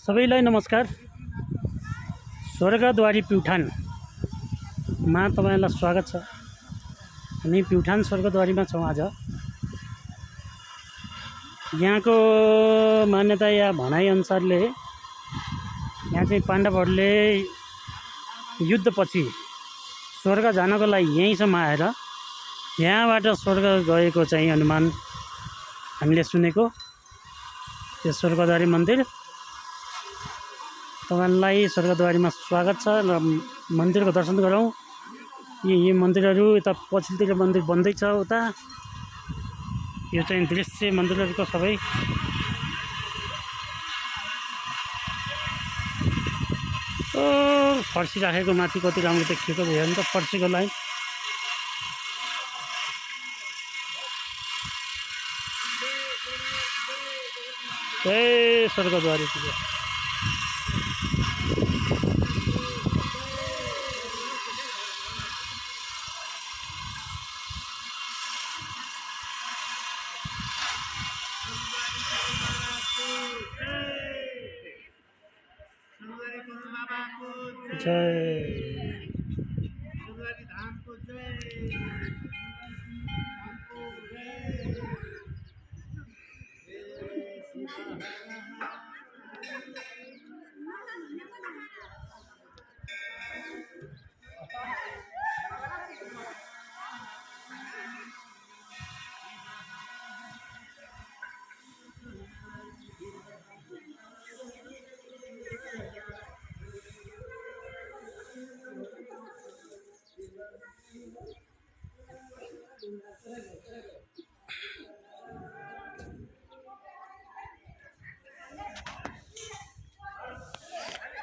सबैलाई नमस्कार। स्वर्गद्वारी प्युठानमा तपाईहरुलाई स्वागत छ। हामी प्युठान स्वर्गद्वारीमा छौं। आज यहाँको मान्यता या भनाइ अनुसारले यहाँ चाहिँ पाण्डवहरूले युद्धपछि स्वर्ग जानको लागि यहीँसम्म आएर यहाँबाट स्वर्ग गएको चाहिँ अनुमान हामीले सुनेको। यो स्वर्गद्वारी मन्दिर तपाईहरुलाई स्वर्गद्वारीमा स्वागत छ र मन्दिरको दर्शन गरौँ। यी मन्दिरहरू यता पछिल्तिर मन्दिर बन्दै छ। उता यो चाहिँ दृश्य मन्दिरहरूको सबै फर्सी राखेको माथि कति राम्रो देखिएको छ। हेर्नु त फर्सीको लाइन। स्वर्गद्वारी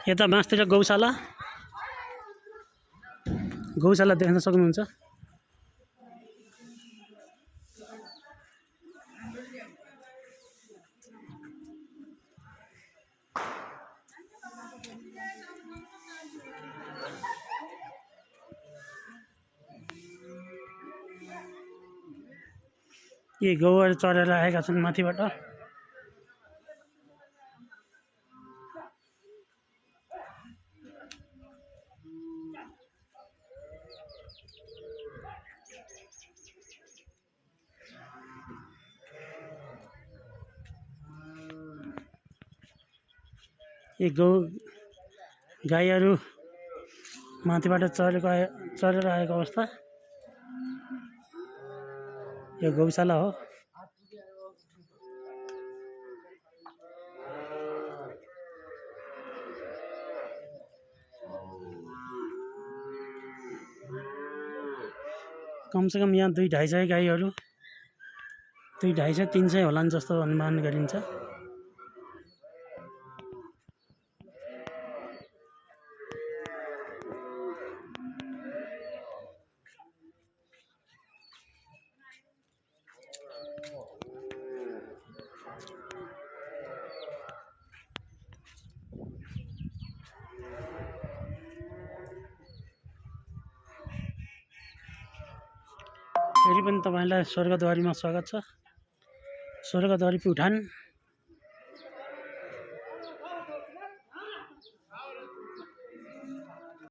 यता मास्तिर गौशाला देख्न सक्नुहुन्छ। यी गौहरू चरेर आएका छन् माथिबाट। यी गाईहरू माथिबाट चरेर आएको अवस्था। यो गौशाला हो। कमसेकम यहाँ 200-250 गाईहरू 250-300 होलान् जस्तो अनुमान गरिन्छ। फेरि पनि तपाईहरुलाई स्वर्गद्वारीमा स्वागत छ। स्वर्गद्वारी प्युठान।